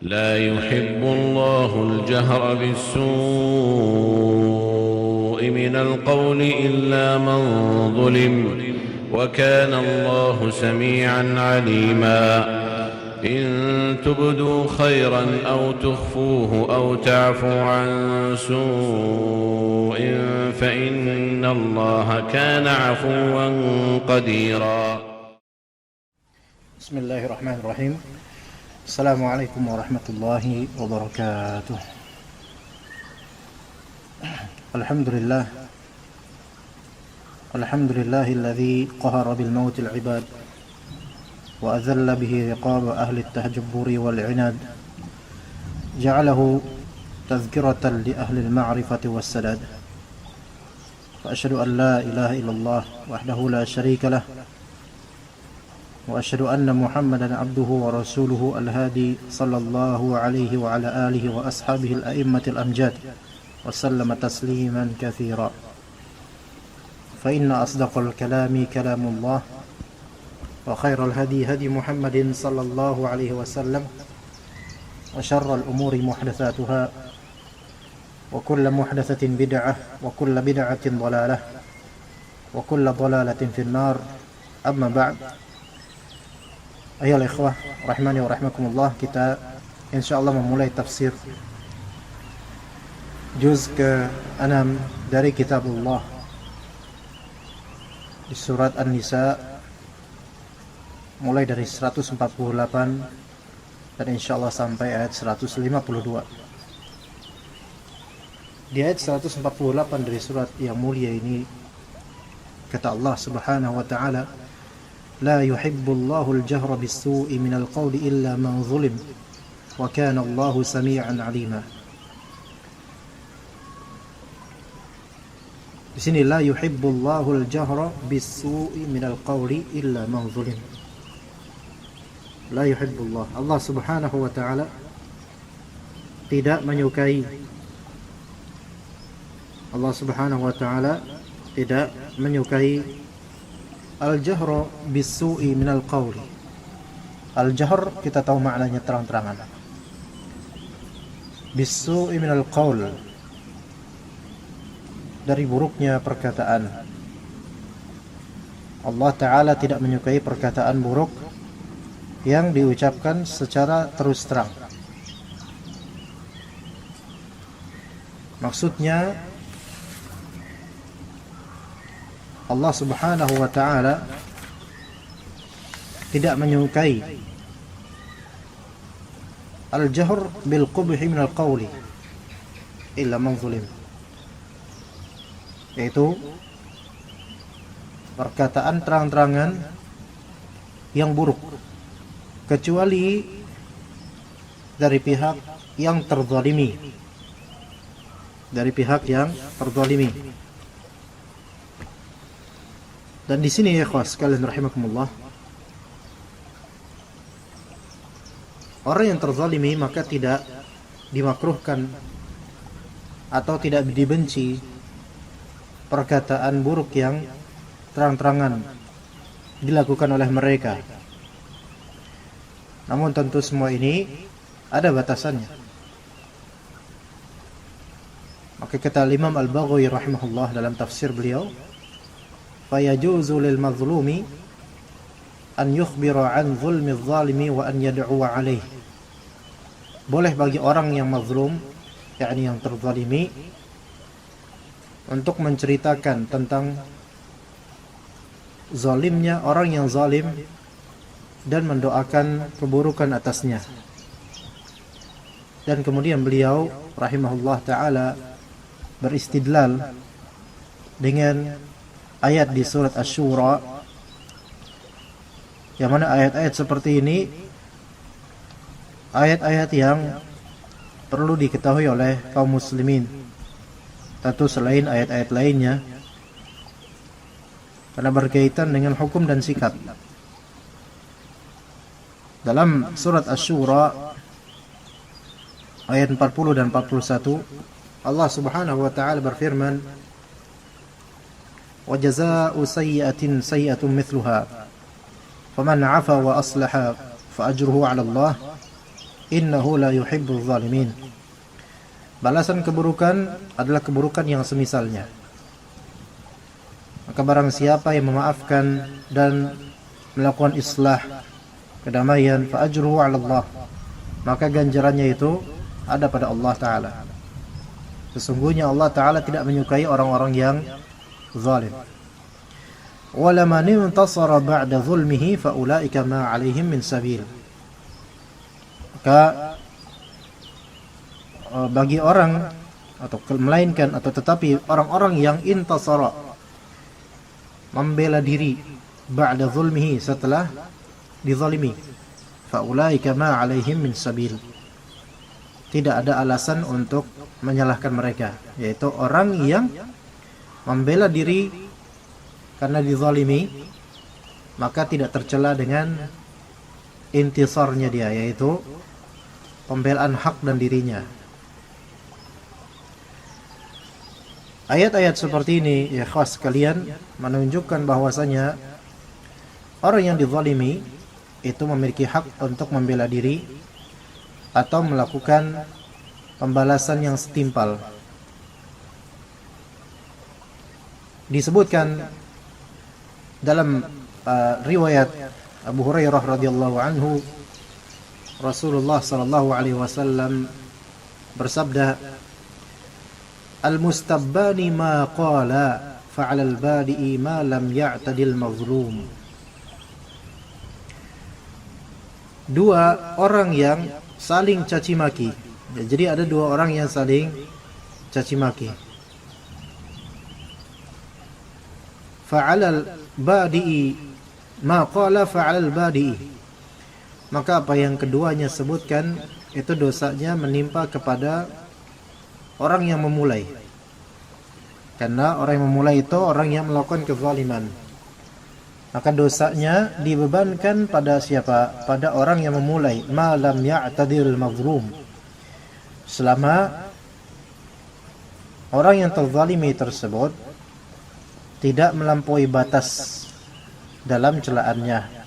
لا يحب الله الجهر بالسوء من القول إلا من ظلم وكان الله سميعا عليما إن تبدوا خيرا أو تخفوه أو تعفوا عن سوء فإن الله كان عفوا قديرا. بسم الله الرحمن الرحيم. Assalamualaikum warahmatullahi wabarakatuh. Alhamdulillah. Alhamdulillahilladzi qahara bil mautil ibad wa azalla bihi riqaba ahli at-tahjabburi wal 'inad. Ja'alahu tadhkiratan li ahli al-ma'rifati was-sadad. Wa asyhadu an la ilaha illallah wahdahu la syarika lah. وأشهد أن محمدا عبده ورسوله الهادي صلى الله عليه وعلى آله وأصحابه الأئمة الأمجاد وسلم تسليما كثيرا. فإن أصدق الكلام كلام الله وخير الهدي هدي محمد صلى الله عليه وسلم وشر الأمور محدثاتها وكل محدثة بدعة وكل بدعة ضلالة وكل ضلالة في النار. أما بعد. Ayolah ikhwah, rahimani wa rahimakumullah, kita insyaallah memulai tafsir juz ke-6 dari kitabullah di surat An-Nisa, mulai dari 148 dan insyaallah sampai ayat 152. Di ayat 148 dari surat yang mulia ini kata Allah Subhanahu wa ta'ala, لا يحب الله الجهر بالسوء من القول إلا من ظلم وكان الله سميعا عليما. Di sini la yuhibbullahu al-jahra bis-su'i minal qawli illa man zulim. La yuhibbullah, Allah Subhanahu wa ta'ala tidak menyukai, Allah Subhanahu wa ta'ala tidak menyukai al-jahra bis-su'i minal qawli. Al-jahr kita tahu maknanya terang-terangan. Bis-su'i minal qawl, dari buruknya perkataan. Allah Ta'ala tidak menyukai perkataan buruk yang diucapkan secara terus terang. Maksudnya Allah Subhanahu wa ta'ala tidak menyukai al-jahr bil qubhi min al-qawli illa man zulim, yaitu perkataan terang-terangan yang buruk kecuali dari pihak yang terzalimi, dari pihak yang terzalimi. Dan di sini ya ikhwas sekalian rahimakumullah, orang yang terzalimi maka tidak dimakruhkan atau tidak dibenci perkataan buruk yang terang-terangan dilakukan oleh mereka. Namun tentu semua ini ada batasannya. Maka kata Imam Al-Baghawi rahimahullah dalam tafsir beliau, fayajuzu lil mazlumi an yukhbira an zulmi zalimi wa an yad'uwa alaih. Boleh bagi orang yang mazlum, yakni yang terzalimi, untuk menceritakan tentang zalimnya orang yang zalim dan mendoakan keburukan atasnya. Dan kemudian beliau rahimahullah ta'ala beristidlal dengan ayat di surat Asy-Syura, yang mana ayat-ayat seperti ini ayat-ayat yang perlu diketahui oleh kaum muslimin, tentu selain ayat-ayat lainnya, karena berkaitan dengan hukum dan sikap. Dalam surat Asy-Syura ayat 40 dan 41, Allah Subhanahu wa ta'ala berfirman, وَجَزَاءُ سَيِّئَةٍ سَيِّئَةٌ مِثْلُهَا فَمَنْ عَفَا وَأَصْلَحَ فَأَجْرُهُ عَلَى اللَّهِ innahu la yuhibbul zalimin. Balasan keburukan adalah keburukan yang semisalnya. Maka barang siapa yang memaafkan dan melakukan islah, kedamaian, fa ajruhu 'ala Allah, maka ganjarannya itu ada pada Allah Ta'ala. Sesungguhnya Allah Ta'ala tidak menyukai orang-orang yang zalim. Wala man intasara ba'da zulmihi fa ulaika ma 'alaihim min sabil. Maka bagi orang atau melainkan atau tetapi orang-orang yang intasara, membela diri, ba'da zulmihi, setelah dizalimi, fa ulaika ma 'alaihim min sabil, tidak ada alasan untuk menyalahkan mereka, yaitu orang yang membela diri karena dizalimi, maka tidak tercela dengan intisarnya dia, yaitu pembelaan hak dan dirinya. Ayat-ayat seperti ini, ya khas sekalian, menunjukkan bahwasanya orang yang dizalimi itu memiliki hak untuk membela diri atau melakukan pembalasan yang setimpal. Disebutkan dalam riwayat Abu Hurairah radhiyallahu anhu, Rasulullah sallallahu alaihi wasallam bersabda, al-mustabbani ma qala fa'ala al-badi'i ma lam ya'tadil mazlum. Dua orang yang saling caci maki. Ya, jadi ada dua orang yang saling caci maki. Fa'ala al-badi'i ma qala fa'ala al-badi'i. Maka apa yang keduanya sebutkan itu dosanya menimpa kepada orang yang memulai. Karena orang yang memulai itu orang yang melakukan kezaliman. Maka dosanya dibebankan pada siapa? Pada orang yang memulai. Ma lam ya'tadil mazlum. Selama orang yang terzalimi tersebut tidak melampaui batas dalam celaannya.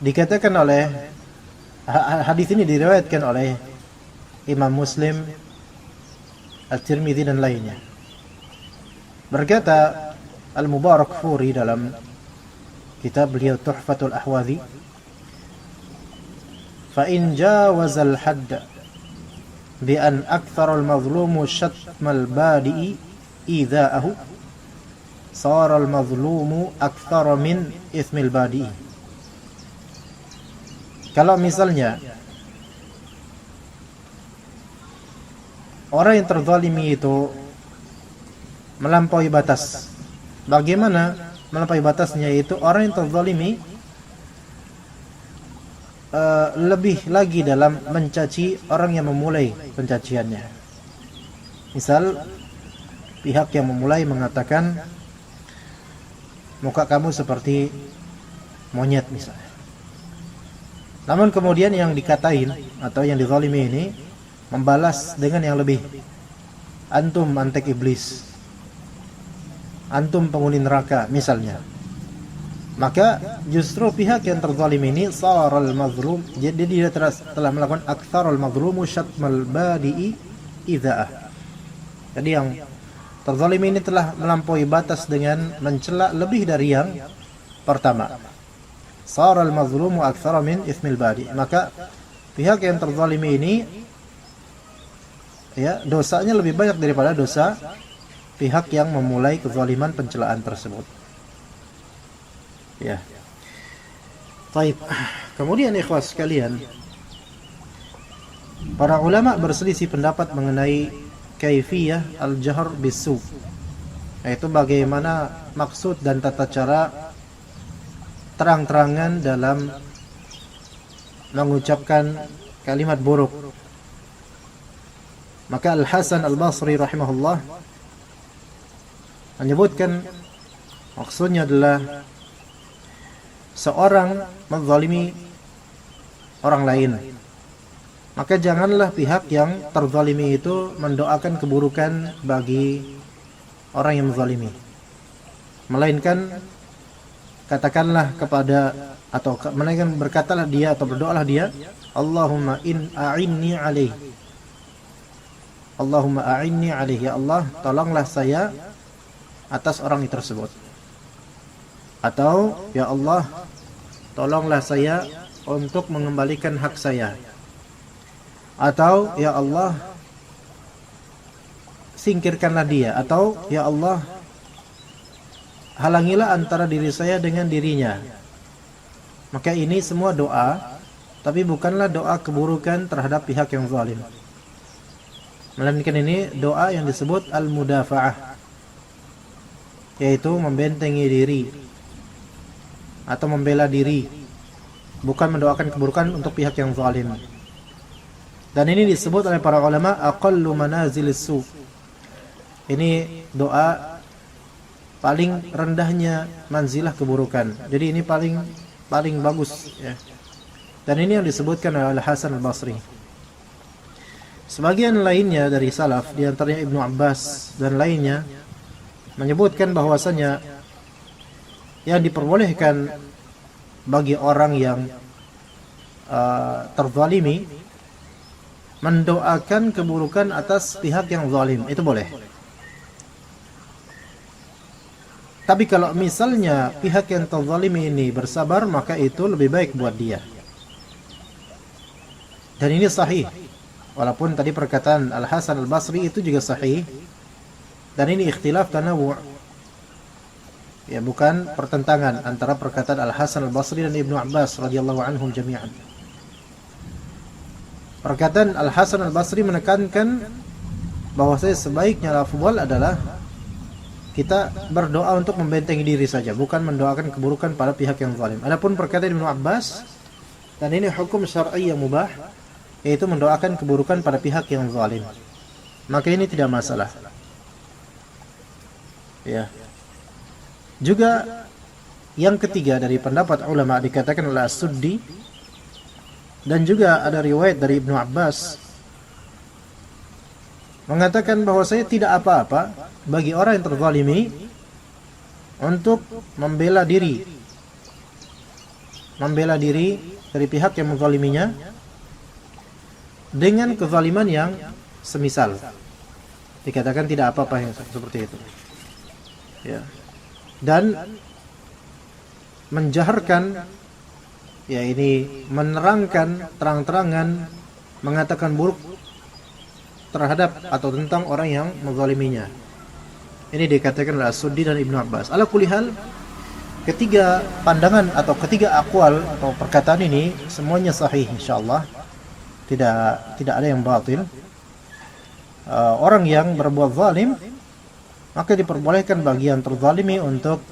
Dikatakan oleh, hadis ini diriwayatkan oleh Imam Muslim, At-Tirmidzi dan lainnya. Berkata Al-Mubarakfuri dalam kitab beliau Tuhfatul Ahwazi, fa in jawaza al-hadd bi an akthara al-mazlumu shatma al-badi'i idza'ahu sara al-mazlumu akthara min ithmi al-badi'i. Kalau misalnya orang yang terzalimi itu melampaui batas. Bagaimana melampaui batasnya? Yaitu orang yang terzalimi lebih lagi dalam mencaci orang yang memulai pencaciannya. Misal pihak yang memulai mengatakan, muka kamu seperti monyet misalnya. Namun kemudian yang dikatain atau yang dizalimi ini membalas dengan yang lebih, antum antek iblis, antum penghuni neraka misalnya. Maka justru pihak yang terzalim ini saral mazlum, jadi dia telah melakukan aktharul mazlumu syatmal badi'i idza'ah. Jadi yang terzalim ini telah melampaui batas dengan mencela lebih dari yang pertama. Saral mazlumu aktsara min itsmil badi. Maka pihak yang terzalim ini, ya, dosanya lebih banyak daripada dosa pihak yang memulai kezaliman pencelaan tersebut. Ya. Baik. Kemudian ikhwas sekalian, para ulama berselisih pendapat mengenai kaifiyah al-jahr bisu, yaitu bagaimana maksud dan tata cara terang-terangan dalam mengucapkan kalimat buruk. Maka Al-Hasan Al-Basri rahimahullah menyebutkan maksudnya adalah seorang menzalimi orang lain, maka janganlah pihak yang terzalimi itu mendoakan keburukan bagi orang yang menzalimi, melainkan katakanlah kepada, atau melainkan berkatalah dia atau berdoalah dia, Allahumma a'inni alaih, Allahumma a'inni alaih, ya Allah tolonglah saya atas orang tersebut, atau ya Allah tolonglah saya untuk mengembalikan hak saya, atau ya Allah singkirkanlah dia, atau ya Allah halangilah antara diri saya dengan dirinya. Maka ini semua doa, tapi bukanlah doa keburukan terhadap pihak yang zalim, melainkan ini doa yang disebut al-mudafa'ah, yaitu membentengi diri atau membela diri, bukan mendoakan keburukan untuk pihak yang zalim. Dan ini disebut oleh para ulama aqallu manazilis su'. Ini doa paling rendahnya manzilah keburukan. Jadi ini paling bagus ya. Dan ini yang disebutkan oleh Al-Hasan Al-Basri. Sebagian lainnya dari salaf, di antaranya Ibnu Abbas dan lainnya, menyebutkan bahwasanya yang diperbolehkan bagi orang yang terzalimi mendoakan keburukan atas pihak yang zalim, itu boleh. Tapi kalau misalnya pihak yang terzalimi ini bersabar, maka itu lebih baik buat dia. Dan ini sahih. Walaupun tadi perkataan Al-Hasan Al-Basri itu juga sahih. Dan ini ikhtilaf tanawu'. Ya, bukan pertentangan antara perkataan Al-Hasan Al-Basri dan Ibnu Abbas radhiyallahu anhum jami'an. Perkataan Al-Hasan Al-Basri menekankan bahwasanya sebaiknya afdal adalah kita berdoa untuk membentengi diri saja, bukan mendoakan keburukan pada pihak yang zalim. Adapun perkataan Ibnu Abbas, dan ini hukum syar'i yang mubah, yaitu mendoakan keburukan pada pihak yang zalim, maka ini tidak masalah. Ya. Juga yang ketiga dari pendapat ulama dikatakan oleh As-Suddi, dan juga ada riwayat dari Ibnu Abbas mengatakan bahwasanya tidak apa-apa bagi orang yang terzalimi untuk membela diri dari pihak yang menzaliminya dengan kezaliman yang semisal. Dikatakan tidak apa-apa yang seperti itu. Ya. Dan menjaharkan, ya ini menerangkan terang-terangan, mengatakan buruk terhadap atau tentang orang yang menzaliminya. Ini dikatakan oleh As-Suddi dan Ibnu Abbas. Ala kulli hal, ketiga pandangan atau ketiga aqwal atau perkataan ini semuanya sahih insyaallah. Tidak ada yang batil. Orang yang berbuat zalim, maka diperbolehkan bagi yang terzalimi untuk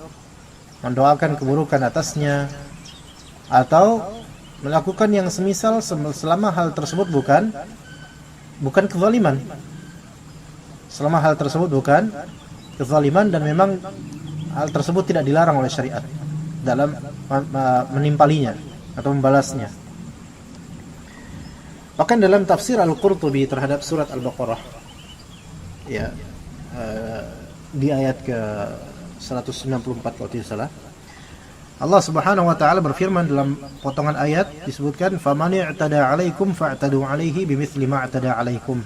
mendoakan keburukan atasnya, atau melakukan yang semisal selama hal tersebut bukan kezaliman. Selama hal tersebut bukan kezaliman dan memang hal tersebut tidak dilarang oleh syariat dalam menimpalinya atau membalasnya. Bahkan dalam tafsir Al-Qurtubi terhadap surat Al-Baqarah, ya, di ayat ke 194 kalau tidak salah, Allah Subhanahu wa taala berfirman dalam potongan ayat disebutkan, "Faman i'tada 'alaikum fa'tadu 'alaihi bimithli ma i'tada 'alaikum.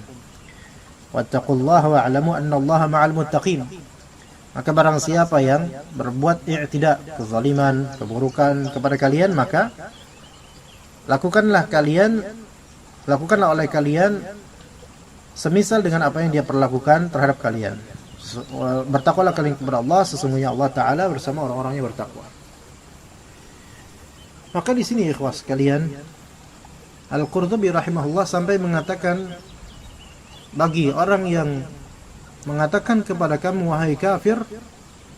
Wattaqullaha wa'lamu annallaha ma'al muttaqin." Maka barang siapa yang berbuat i'tida, kezaliman, keburukan kepada kalian, maka lakukanlah oleh kalian semisal dengan apa yang dia perlakukan terhadap kalian. Bertakwalah kalian kepada Allah, sesungguhnya Allah Ta'ala bersama orang-orang yang bertakwa. Maka di sini ikhwas sekalian, Al-Qurtubi rahimahullah sampai mengatakan, bagi orang yang mengatakan kepada kamu wahai kafir,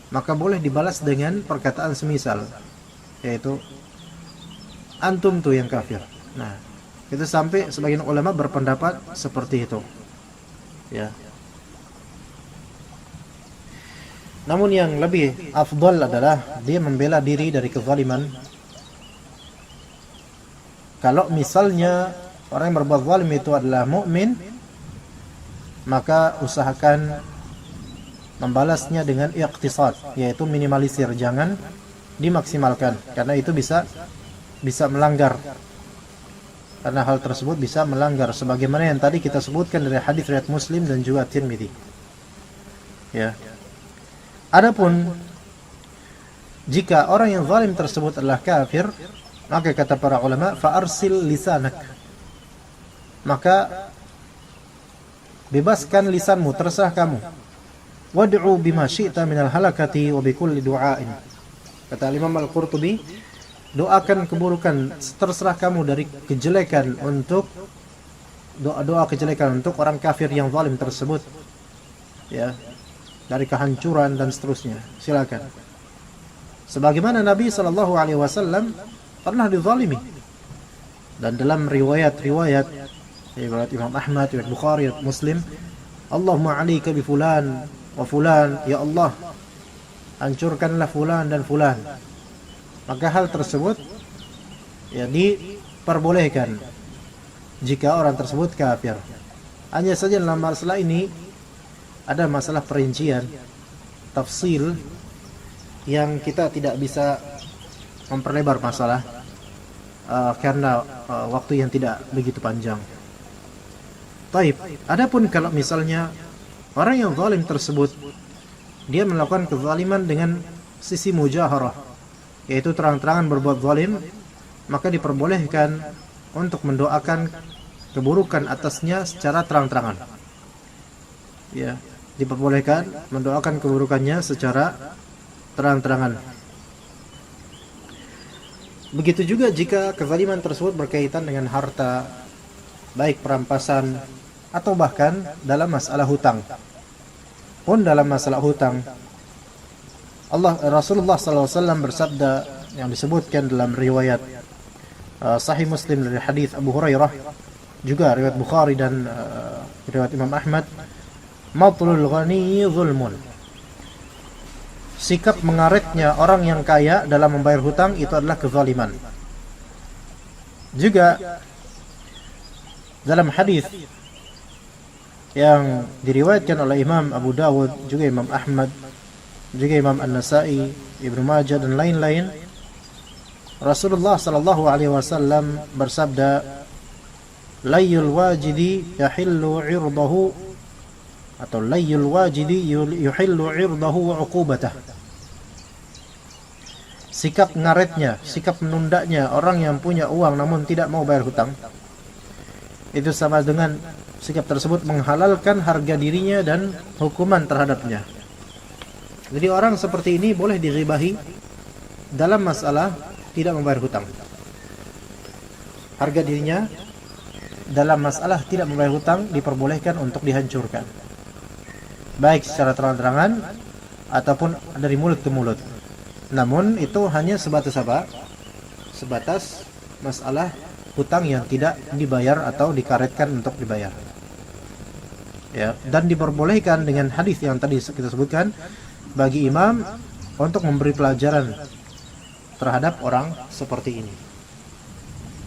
maka boleh dibalas dengan perkataan semisal, yaitu antum tuh yang kafir. Nah, itu sampai sebagian ulama berpendapat seperti itu. Ya. Namun yang lebih afdal adalah dia membela diri dari kezaliman. Kalau misalnya orang yang berbuat zalim itu adalah mukmin, maka usahakan membalasnya dengan iqtisad, yaitu minimalisir. Jangan dimaksimalkan, karena itu bisa melanggar. Karena hal tersebut bisa melanggar sebagaimana yang tadi kita sebutkan dari hadis riwayat Muslim dan juga Tirmidzi. Ya. Adapun jika orang yang zalim tersebut adalah kafir, maka kata para ulama, fa arsil lisanak. Maka bebaskan lisanmu, terserah kamu. Wad'u bima syi'ta minal halakati wa bikulli du'ain. Kata Imam Al-Qurtubi, doakan keburukan, terserah kamu dari kejelekan untuk doa kejelekan untuk orang kafir yang zalim tersebut. Ya, dari kehancuran dan seterusnya. Silakan. Sebagaimana Nabi sallallahu alaihi wasallam pernah dizalimi. Dan dalam riwayat-riwayat Imam Ahmad, riwayat Bukhari, riwayat Muslim, Allahumma 'alaika bi fulan wa fulan, ya Allah, hancurkanlah fulan dan fulan. Maka hal tersebut ya diperbolehkan jika orang tersebut kafir. Hanya saja dalam masalah ini ada masalah perincian, tafsil, yang kita tidak bisa memperlebar masalah karena waktu yang tidak begitu panjang. Taib. Adapun kalau misalnya orang yang zalim tersebut dia melakukan kezaliman dengan sisi mujaharah, yaitu terang-terangan berbuat zalim, maka diperbolehkan untuk mendoakan keburukan atasnya secara terang-terangan. Ya, diperbolehkan mendoakan keburukannya secara terang-terangan. Begitu juga jika kezaliman tersebut berkaitan dengan harta, baik perampasan atau bahkan dalam masalah hutang. Pun dalam masalah hutang, Rasulullah SAW bersabda yang disebutkan dalam riwayat Sahih Muslim dari hadis Abu Hurairah, juga riwayat Bukhari dan riwayat Imam Ahmad, matlul ghani zulmun. Sikap mengaretnya orang yang kaya dalam membayar hutang itu adalah kezaliman. Juga dalam hadis yang diriwayatkan oleh Imam Abu Dawud, juga Imam Ahmad, juga Imam An-Nasa'i, Ibnu Majah dan lain-lain, Rasulullah sallallahu alaihi wasallam bersabda, layyul wajidi yahillu 'irdahu, atau layyul wajidi yuhillu 'irdahu wa 'uqubatah. Sikap ngaretnya, sikap menundanya orang yang punya uang namun tidak mau bayar hutang, itu sama dengan sikap tersebut menghalalkan harga dirinya dan hukuman terhadapnya. Jadi orang seperti ini boleh dighibahi dalam masalah tidak membayar hutang. Harga dirinya dalam masalah tidak membayar hutang diperbolehkan untuk dihancurkan, baik secara terang-terangan ataupun dari mulut ke mulut. Namun itu hanya sebatas apa? Sebatas masalah hutang yang tidak dibayar atau dikaretkan untuk dibayar. Ya, dan diperbolehkan dengan hadis yang tadi kita sebutkan bagi imam untuk memberi pelajaran terhadap orang seperti ini.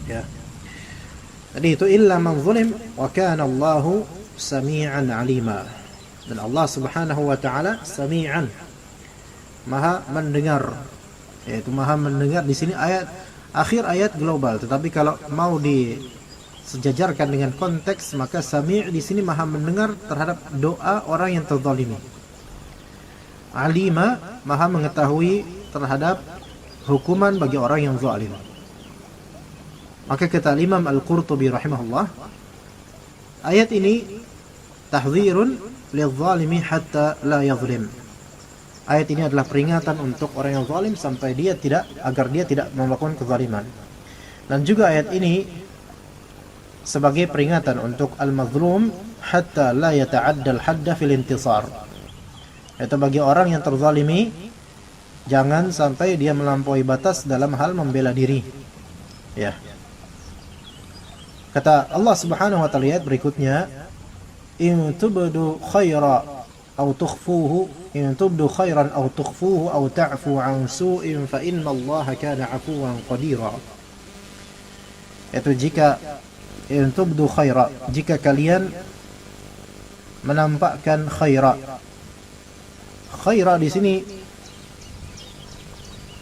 Ya. Jadi itu illa man zulim wa kana Allahu sami'an 'alima. Dan Allah Subhanahu wa taala sami'an, Maha mendengar. Yaitu Maha mendengar di sini akhir ayat global, tetapi kalau mau disejajarkan dengan konteks, maka sami' di sini Maha mendengar terhadap doa orang yang terzalimi. Alima, Maha mengetahui terhadap hukuman bagi orang yang zalim. Maka kata Imam Al-Qurtubi rahimahullah, ayat ini tahdzirun lidh-dhalimi hatta la yadhlim. Ayat ini adalah peringatan untuk orang yang zalim agar dia tidak melakukan kezaliman. Dan juga ayat ini sebagai peringatan untuk al-mazlum hatta la yata'adda al-hadda fil intisar. Itu bagi orang yang terzalimi, jangan sampai dia melampaui batas dalam hal membela diri. Ya. Kata Allah Subhanahu wa taala ayat berikutnya, in tubdu khaira aw tukhfuhu, in tubdu khairan aw tukhfuhu aw ta'fu 'an su'in fa innallaha kana 'afuwan qadira. Itu jika in tubdu khaira, jika kalian menampakkan khaira. Khaira di sini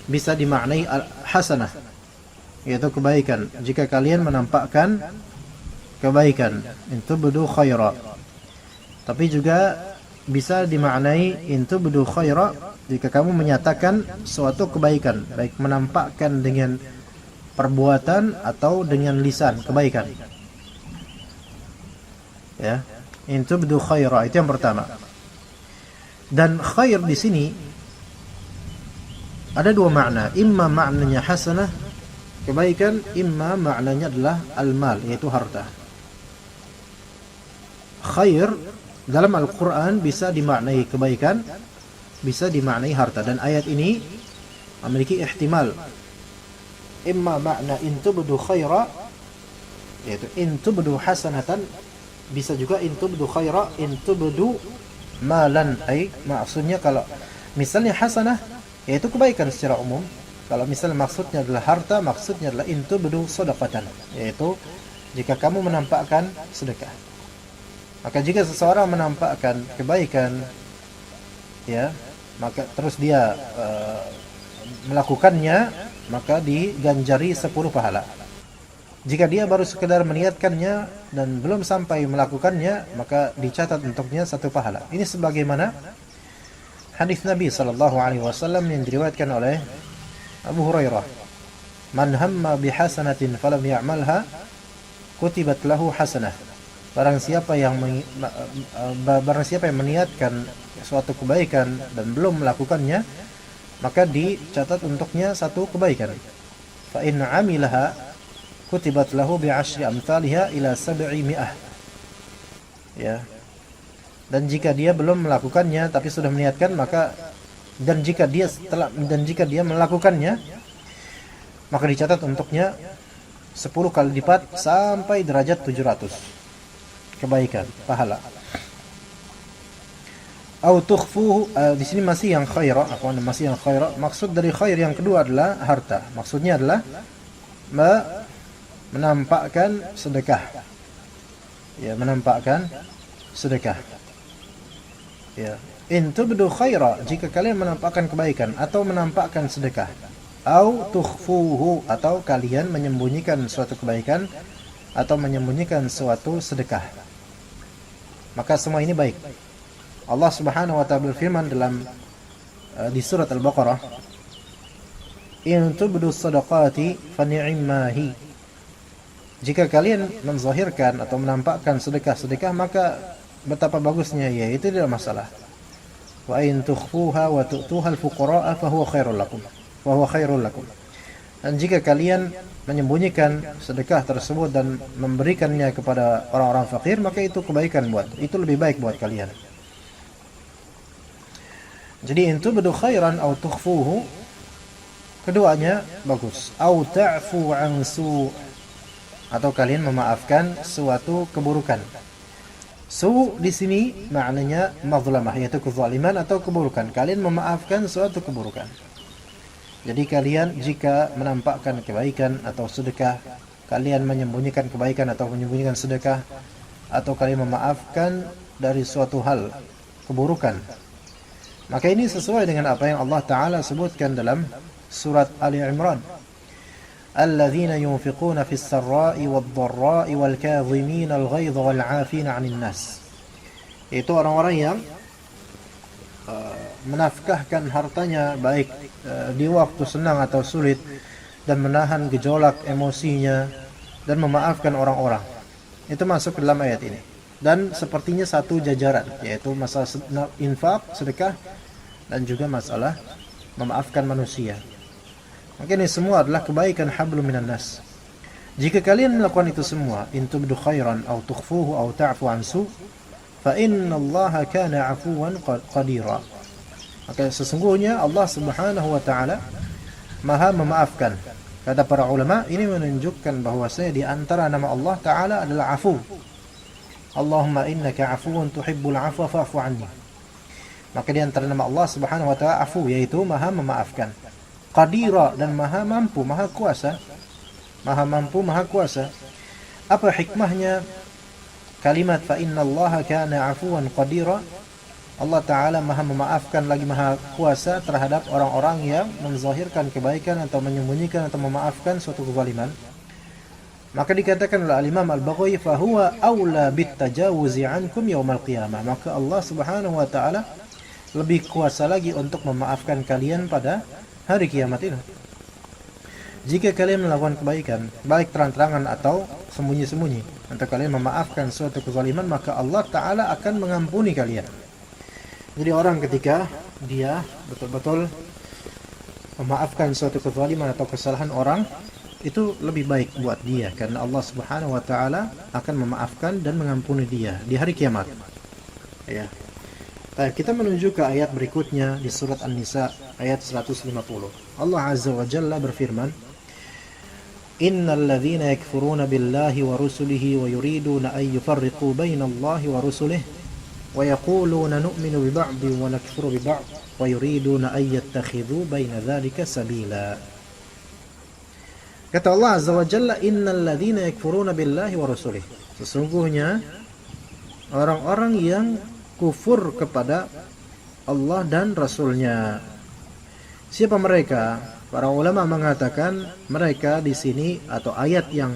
bisa dimaknai hasanah, yaitu kebaikan. Jika kalian menampakkan kebaikan, in tubdu khaira. Tapi juga bisa dimaknai in tubdu khaira jika kamu menyatakan suatu kebaikan, baik menampakkan dengan perbuatan atau dengan lisan kebaikan. Ya, in tubdu khaira itu yang pertama. Dan khair di sini ada dua makna, imma maknanya hasanah, kebaikan, imma maknanya adalah al-mal, yaitu harta. Khair dalam Al-Quran bisa dimaknai kebaikan, bisa dimaknai harta. Dan ayat ini memiliki ihtimal, imma makna in tubdu khaira, yaitu in tubdu hasanatan, bisa juga in tubdu khaira in tubdu malan. Maksudnya kalau misalnya hasanah yaitu kebaikan secara umum, kalau misalnya maksudnya adalah harta, maksudnya adalah in tubdu shadaqatan, yaitu jika kamu menampakkan sedekah. Maka jika seseorang menampakkan kebaikan, ya, maka terus dia melakukannya, maka diganjari 10 pahala. Jika dia baru sekedar meniatkannya dan belum sampai melakukannya, maka dicatat untuknya 1 pahala. Ini sebagaimana hadis Nabi sallallahu alaihi wasallam yang diriwayatkan oleh Abu Hurairah, "Man hamma bihasanatin falam ya'malha, kutibat lahu hasanah." Barang siapa yang meniatkan suatu kebaikan dan belum melakukannya, maka dicatat untuknya 1 kebaikan. Fa in 'amilaha kutibat lahu bi'ashri amthaliha ila 700. Ya. Dan jika dia belum melakukannya tapi sudah meniatkan, maka dan jika dia melakukannya, maka dicatat untuknya 10 kali lipat sampai derajat 700 kebaikan, pahala. Au tukhfuhu, di sini masih yang khaira, masih yang khaira. Maksud dari khair yang kedua adalah harta. Maksudnya adalah menampakkan sedekah. Ya, menampakkan sedekah. Ya, in tubdu khaira, jika kalian menampakkan kebaikan atau menampakkan sedekah. Au tukhfuhu, atau kalian menyembunyikan suatu kebaikan atau menyembunyikan suatu sedekah. Maka semua ini baik. Allah Subhanahu wa ta'ala berfirman dalam di surat Al-Baqarah, "In tubdu shadaqati fa ni'mahi." Jika kalian menzahirkan atau menampakkan sedekah-sedekah, maka betapa bagusnya, ya, itu tidak masalah. Wa in tukhfuha wa tu'tuha al-fuqara'a fa huwa khairul lakum. Wa huwa khairul lakum. Dan jika kalian menyembunyikan sedekah tersebut dan memberikannya kepada orang-orang fakir, maka itu kebaikan itu lebih baik buat kalian. Jadi in tubdu khairan aw tukhfuhu, keduanya bagus. Aw ta'fu an su', atau kalian memaafkan suatu keburukan. Su' di sini maknanya mazlamah, yaitu kezaliman atau keburukan. Kalian memaafkan suatu keburukan. Jadi kalian jika menampakkan kebaikan atau sedekah, kalian menyembunyikan kebaikan atau menyembunyikan sedekah, atau kalian memaafkan dari suatu hal keburukan, maka ini sesuai dengan apa yang Allah Ta'ala sebutkan dalam surat Ali Imran. Alladzina yunfiquna fis sarra'i wad-dharra'i wal kadhimina al-ghaidha wal 'afina 'anil nas. Itu orang-orang yang menafkahkan hartanya baik di waktu senang atau sulit, dan menahan gejolak emosinya dan memaafkan orang-orang. Itu masuk ke dalam ayat ini. Dan sepertinya satu jajaran, yaitu masalah infak, sedekah, dan juga masalah memaafkan manusia. Maka ini semua adalah kebaikan hablum minan nas. Jika kalian melakukan itu semua, in tubdu khairan aw tukhfuhu aw ta'fu an su', fa innallaha kana 'afuwan qadira. Maka sesungguhnya Allah Subhanahu wa ta'ala Maha memaafkan. Kata para ulama, ini menunjukkan bahwasanya di antara nama Allah Ta'ala adalah Afu. Allahumma innaka afuun tuhibbul afwa fa'fu anni. Maka di antara nama Allah Subhanahu wa ta'ala Afu, yaitu Maha memaafkan. Qadira, dan Maha mampu, Maha kuasa. Maha mampu, Maha kuasa. Apa hikmahnya kalimat fa innallaha kana afuwan qadira? Allah Ta'ala maha memaafkan lagi maha kuasa terhadap orang-orang yang menzahirkan kebaikan atau menyembunyikan atau memaafkan suatu kezaliman. Maka dikatakan oleh Al-Imam Al-Baghawi, fahuwa awla bittajawuzi ankum yaumal qiyamah. Maka Allah Subhanahu wa Ta'ala lebih kuasa lagi untuk memaafkan kalian pada hari kiamat ini. Jika kalian melakukan kebaikan, baik terang-terangan atau sembunyi-sembunyi, atau kalian memaafkan suatu kezaliman, maka Allah Ta'ala akan mengampuni kalian. Jadi orang ketika dia betul-betul memaafkan suatu kezaliman atau kesalahan orang, itu lebih baik buat dia, karena Allah Subhanahu wa Ta'ala akan memaafkan dan mengampuni dia di hari kiamat. Ya. Kita menuju ke ayat berikutnya di surat An-Nisa ayat 150. Allah Azza wa Jalla berfirman, Innal ladzina yakfuruna billahi wa rusulihi wa yuriduna an yufarriqu bainallahi wa rusulihi wa yaquluna nu'minu bi ba'din wa nakfuru bi ba'd wa yuriduna an yattakhidhu baina dzalika sabila. Kata Allah Azza wa Jalla, innal ladzina yakfuruna billahi wa rusulihi. Sesungguhnya orang-orang yang kufur kepada Allah dan Rasulnya. Siapa mereka? Para ulama mengatakan mereka di sini atau ayat yang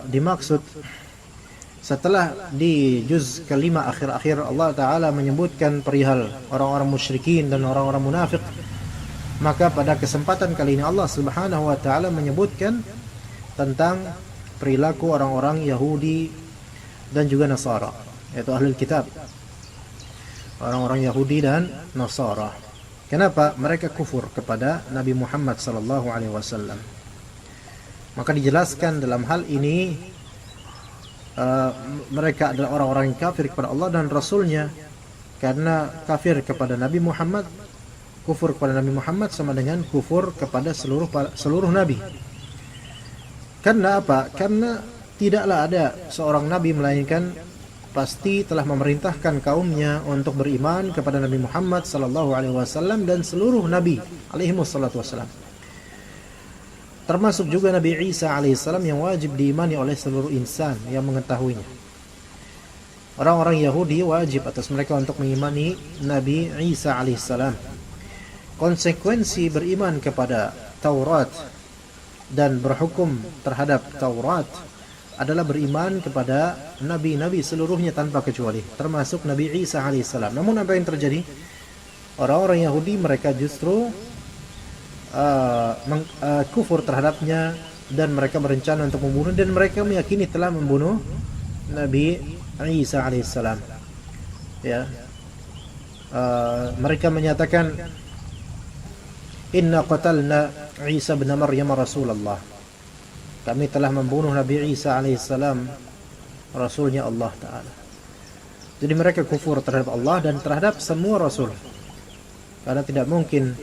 dimaksud setelah di juz kelima akhir-akhir Allah Ta'ala menyebutkan perihal orang-orang musyrikin dan orang-orang munafik, maka pada kesempatan kali ini Allah Subhanahu wa Ta'ala menyebutkan tentang perilaku orang-orang Yahudi dan juga Nasara, yaitu Ahlul Kitab, orang-orang Yahudi dan Nasara. Kenapa? Mereka kufur kepada Nabi Muhammad SAW. Maka dijelaskan dalam hal ini mereka adalah orang-orang yang kafir kepada Allah dan Rasulnya. Karena kafir kepada Nabi Muhammad, kufur kepada Nabi Muhammad sama dengan kufur kepada seluruh Nabi. Karena apa? Karena tidaklah ada seorang Nabi melainkan pasti telah memerintahkan kaumnya untuk beriman kepada Nabi Muhammad SAW dan seluruh Nabi alaihimussalatu wassalam. Termasuk juga Nabi Isa alaihissalam yang wajib diimani oleh seluruh insan yang mengetahuinya. Orang-orang Yahudi wajib atas mereka untuk mengimani Nabi Isa alaihissalam. Konsekuensi beriman kepada Taurat dan berhukum terhadap Taurat adalah beriman kepada nabi-nabi seluruhnya tanpa kecuali, termasuk Nabi Isa alaihissalam. Namun apa yang terjadi? Orang-orang Yahudi mereka justru kufur terhadapnya dan mereka berencana untuk membunuh, dan mereka meyakini telah membunuh Nabi Isa alaihissalam. Ya, mereka menyatakan, Inna qatalna Isa bin Maryam Rasulullah. Kami telah membunuh Nabi Isa alaihissalam, Rasulnya Allah Ta'ala. Jadi mereka kufur terhadap Allah dan terhadap semua Rasul. Karena tidak mungkin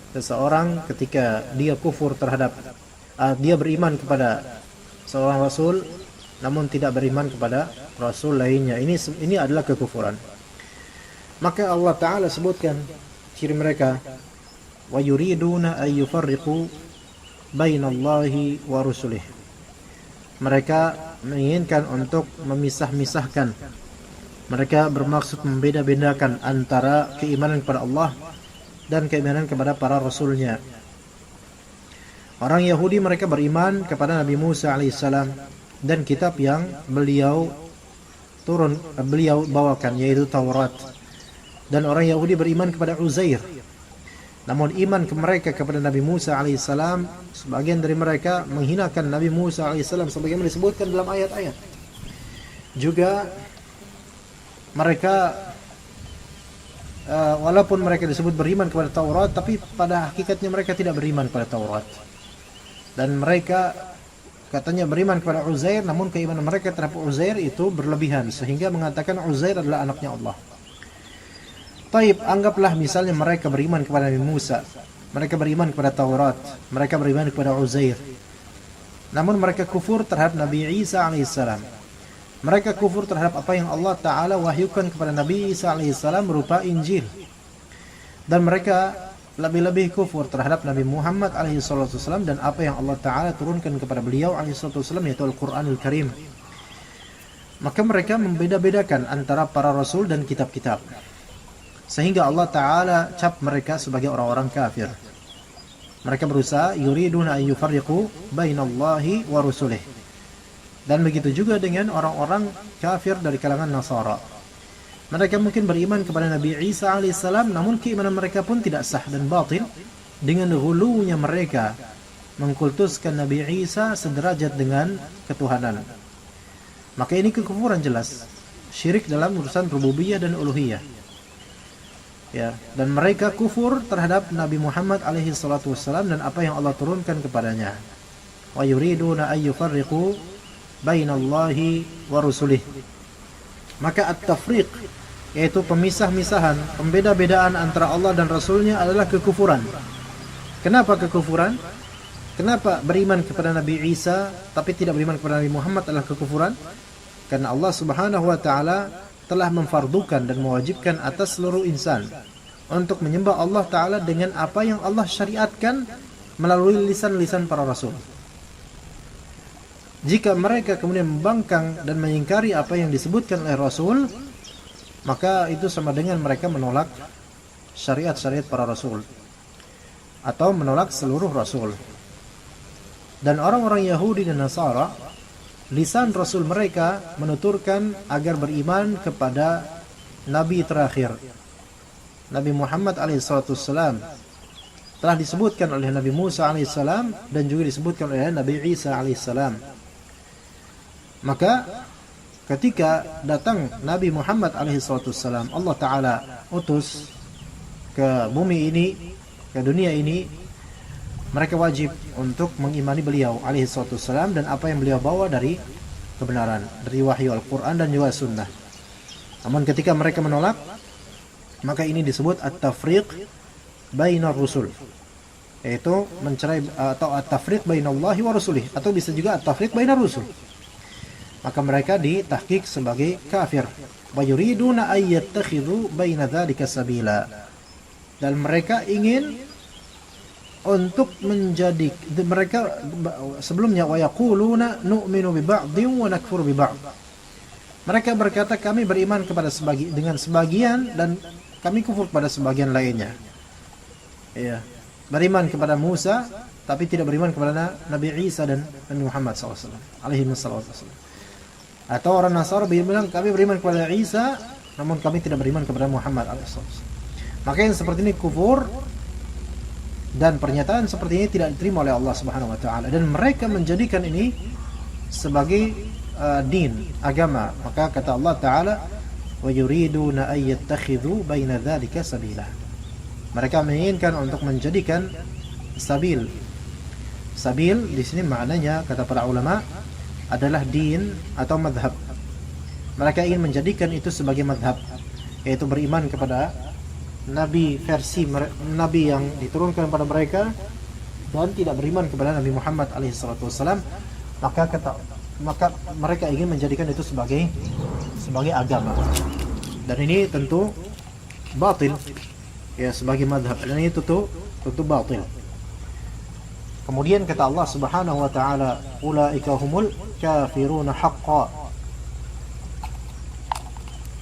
seseorang ketika dia kufur terhadap dia beriman kepada seorang Rasul namun tidak beriman kepada Rasul lainnya. Ini adalah kekufuran. Maka Allah Ta'ala sebutkan ciri mereka, wa yuriduna an yufarriqu bainallahi wa rusulih. Mereka menginginkan untuk memisah-misahkan. Mereka bermaksud membeda-bedakan antara keimanan kepada Allah dan keimanan kepada para rasulnya. Orang Yahudi mereka beriman kepada Nabi Musa alaihissalam dan kitab yang beliau bawakan, yaitu Taurat. Dan orang Yahudi beriman kepada Uzair. Namun iman mereka kepada Nabi Musa alaihissalam, sebagian dari mereka menghinakan Nabi Musa alaihissalam sebagaimana disebutkan dalam ayat-ayat. Juga mereka walaupun mereka disebut beriman kepada Taurat, tapi pada hakikatnya mereka tidak beriman kepada Taurat. Dan mereka katanya beriman kepada Uzair, namun keimanan mereka terhadap Uzair itu berlebihan sehingga mengatakan Uzair adalah anaknya Allah. Taib, anggaplah misalnya mereka beriman kepada Nabi Musa, mereka beriman kepada Taurat, mereka beriman kepada Uzair, namun mereka kufur terhadap Nabi Isa alaihissalam. Mereka kufur terhadap apa yang Allah Ta'ala wahyukan kepada Nabi Isa alaihissalam berupa Injil. Dan mereka lebih-lebih kufur terhadap Nabi Muhammad alaihissalam dan apa yang Allah Ta'ala turunkan kepada beliau alaihissalam, yaitu Al-Quranul Karim. maka mereka membeda-bedakan antara para rasul dan kitab-kitab, sehingga Allah Ta'ala cap mereka sebagai orang-orang kafir. Mereka berusaha yuriduna an yufarriqu bainallahi wa rusulih. Dan begitu juga dengan orang-orang kafir dari kalangan Nasara. Mereka mungkin beriman kepada Nabi Isa alaihissalam, namun keimanan mereka pun tidak sah dan batil dengan ghulunya mereka mengkultuskan Nabi Isa sederajat dengan ketuhanan. Maka ini kekufuran jelas, syirik dalam urusan rububiyah dan uluhiyah. Ya, dan mereka kufur terhadap Nabi Muhammad alaihi salatu wassalam dan apa yang Allah turunkan kepadanya. Wa yuriduna ay yufarriqu bainallahi wa rusulih. Maka at-tafriq, yaitu pemisah-misahan, pembeda-bedaan antara Allah dan Rasulnya adalah kekufuran. Kenapa kekufuran? Kenapa beriman kepada Nabi Isa tapi tidak beriman kepada Nabi Muhammad adalah kekufuran? Karena Allah Subhanahu wa taala telah memfardukan dan mewajibkan atas seluruh insan untuk menyembah Allah Ta'ala dengan apa yang Allah syariatkan melalui lisan-lisan para rasul. Jika mereka kemudian membangkang dan mengingkari apa yang disebutkan oleh Rasul, maka itu sama dengan mereka menolak syariat-syariat para rasul atau menolak seluruh rasul. Dan orang-orang Yahudi dan Nasara, lisan rasul mereka menuturkan agar beriman kepada Nabi terakhir, Nabi Muhammad alaihissalam. Telah disebutkan oleh Nabi Musa alaihissalam dan juga disebutkan oleh Nabi Isa alaihissalam. Maka ketika datang Nabi Muhammad alaihissalam, Allah Ta'ala utus ke bumi ini, ke dunia ini, mereka wajib untuk mengimani beliau alaihissalam dan apa yang beliau bawa dari kebenaran, dari wahyu Al-Quran dan juga sunnah. Namun ketika mereka menolak, maka ini disebut at-tafriq bainar rusul, yaitu mencerai atau at-tafriq bainallahi wa rasulih, atau bisa juga at-tafriq bainar rusul. Maka mereka ditahqiq sebagai kafir. Wa yuriduna ay yattakhidhu baina dzalika sabila. Dan mereka ingin untuk menjadi, mereka sebelumnya wa yaquluna nu'minu bi ba'dhin wa nakfuru bi ba'd. Mereka berkata kami beriman kepada dengan sebagian dan kami kufur pada sebagian lainnya. Ya, beriman kepada Musa tapi tidak beriman kepada Nabi Isa dan Nabi Muhammad SAW alaihi wasallam. Atau orang Nasara bilang kami beriman kepada Isa namun kami tidak beriman kepada Muhammad alaihi wasallam. Maka yang seperti ini kufur, dan pernyataan seperti ini tidak diterima oleh Allah Subhanahu wa taala, dan mereka menjadikan ini sebagai din, agama. Maka kata Allah Ta'ala, wa yuriduna ay yattakhidhu baina dzalika sabila. Mereka menginginkan untuk menjadikan sabil. Sabil di sini maknanya kata para ulama adalah din atau madhab. Mereka ingin menjadikan itu sebagai madhab, yaitu beriman kepada nabi versi nabi yang diturunkan kepada mereka dan tidak beriman kepada Nabi Muhammad alaihissalam. Maka mereka ingin menjadikan itu sebagai agama, dan ini tentu batil, ya, sebagai madhab, dan ini tentu batil. Kemudian kata Allah Subhanahu wa taala, ulaika humul kafiruna haqqan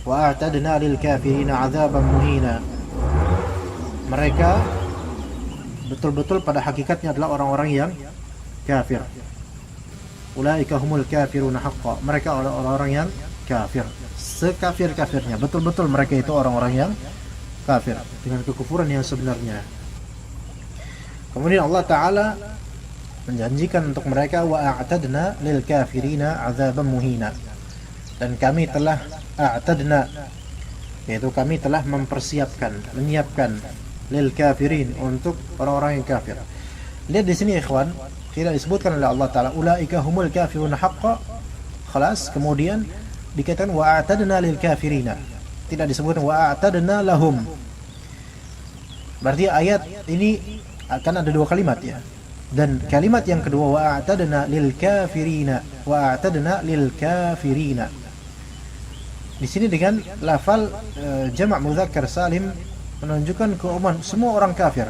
wa a'tadna lil kafirina 'adzaban muhina. Mereka betul-betul pada hakikatnya adalah orang-orang yang kafir. Ulaika humul kafiruna haqqan. Mereka orang-orang yang kafir, sekafir-kafirnya. Betul-betul mereka itu orang-orang yang kafir dengan kekufuran yang sebenarnya. Kemudian Allah Ta'ala menjanjikan untuk mereka, wa a'tadna lil kafirina 'adzaban muhina. Dan kami telah a'tadna, yaitu kami telah mempersiapkan, menyiapkan lil kafirin, untuk orang-orang yang kafir. Lihat di sini ikhwan, tidak disebutkan oleh Allah Ta'ala ulaika humul kafiruna haqqan, khalas, kemudian dikatakan wa a'tadna lil kafirina, tidak disebutkan wa a'tadna lahum. Berarti ayat ini akan ada dua kalimat, ya. Dan kalimat yang kedua wa a'tadna lil kafirina, wa a'tadna lil kafirina, di sini dengan lafal jamak mudzakkar salim menunjukkan keumuman semua orang kafir.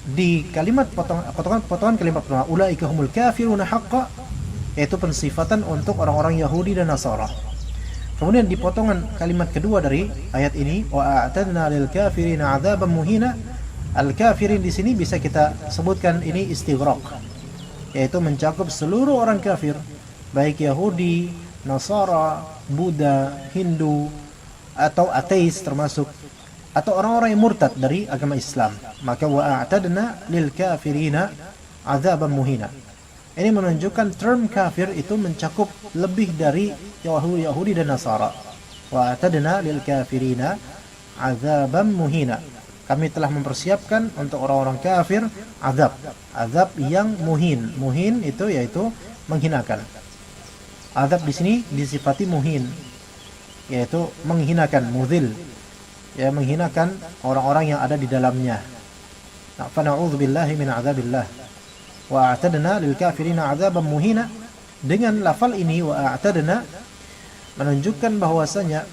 Di kalimat potongan kalimat pertama ulaika humul kafiruna haqqan, yaitu pensifatan untuk orang-orang Yahudi dan Nasara. Kemudian di potongan kalimat kedua dari ayat ini, wa a'tadna lil kafirina 'adzaban muhina. Al-kafirin di sini bisa kita sebutkan ini istighraq, yaitu mencakup seluruh orang kafir, baik Yahudi, Nasara, Buddha, Hindu, atau ateis termasuk, atau orang-orang yang murtad dari agama Islam. Maka wa a'tadna lil kafirina 'adzaban muhina. Ini menunjukkan term kafir itu mencakup lebih dari Yahudi dan Nasara. Wa a'tadna lil kafirina 'adzaban muhina. Kami telah mempersiapkan untuk orang-orang kafir azab yang muhin. Muhin itu yaitu menghinakan. Azab di sini disifati muhin, yaitu menghinakan, mudhil, ya, menghinakan orang-orang yang ada di dalamnya. Fa na'udzubillahi min azabillah. Wa a'tadna lil kafirina 'adzaban muhina. Dengan lafal ini wa a'tadna menunjukkan bahwasanya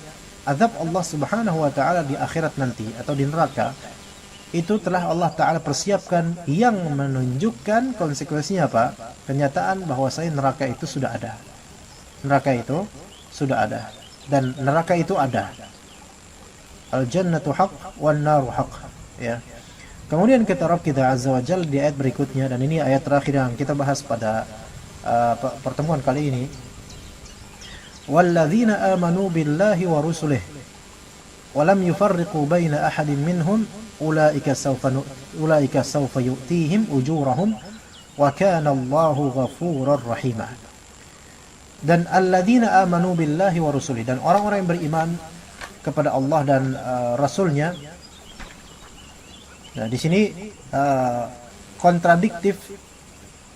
azab Allah Subhanahu wa taala di akhirat nanti atau di neraka itu telah Allah taala persiapkan, yang menunjukkan konsekuensinya apa? Kenyataan bahwasanya neraka itu sudah ada. Neraka itu sudah ada dan neraka itu ada. Al-jannatu haqq wan naru haqq, ya. Kemudian kata Rabb kita azza wa jalla di ayat berikutnya, dan ini ayat terakhir yang kita bahas pada pertemuan kali ini. Walladzina amanu billahi wa rusulihi wa lam yufarriqu baina ahadin minhum ulaika sawfa yu'tihim ujurahum wa kana Allahu ghafurar rahima. Dan alladzina amanu billahi wa rusulihi, dan orang-orang yang beriman kepada Allah dan Rasulnya. Nah, di sini kontradiktif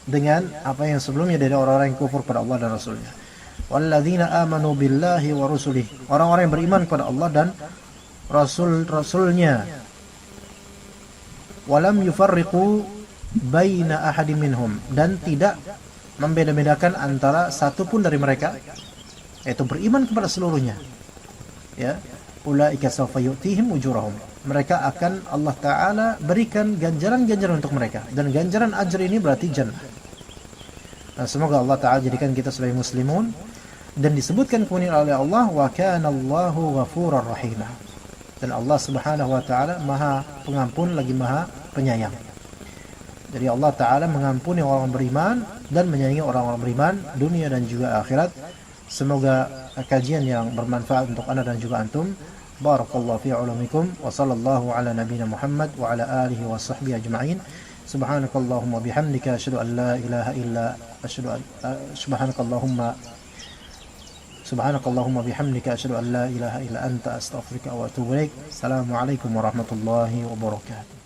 dengan apa yang sebelumnya dari orang-orang yang kufur pada Allah dan Rasulnya. Walladzina amanu billahi wa rusulihi, orang-orang yang beriman kepada Allah dan Rasul-Rasulnya. Walam yufarriqu baina ahadin minhum, dan tidak membeda-bedakan antara satu pun dari mereka, yaitu beriman kepada seluruhnya. Ya, ulaika sawfa yu'tihim ujurahum. Mereka akan Allah taala berikan ganjaran-ganjaran untuk mereka, dan ganjaran ajr ini berarti jannah. Nah, semoga Allah taala jadikan kita sebagai muslimun. Dan disebutkan kemudian oleh Allah, wa kana Allahu ghafurar rahim. Dan Allah Subhanahu wa taala Maha Pengampun lagi Maha Penyayang. Jadi Allah taala mengampuni orang beriman dan menyayangi orang-orang beriman dunia dan juga akhirat. Semoga kajian yang bermanfaat untuk Anda dan juga antum. Barakallahu fi ulumikum wa sallallahu ala nabiyyina Muhammad wa ala alihi wa sahbihi ajma'in. Subhanakallahumma bihamdika asyhadu an la ilaha illa Subhanakallahumma bihamdika asyhadu an la ilaha illa anta astaghfiruka wa atubu ilaik. Assalamualaikum warahmatullahi wabarakatuh.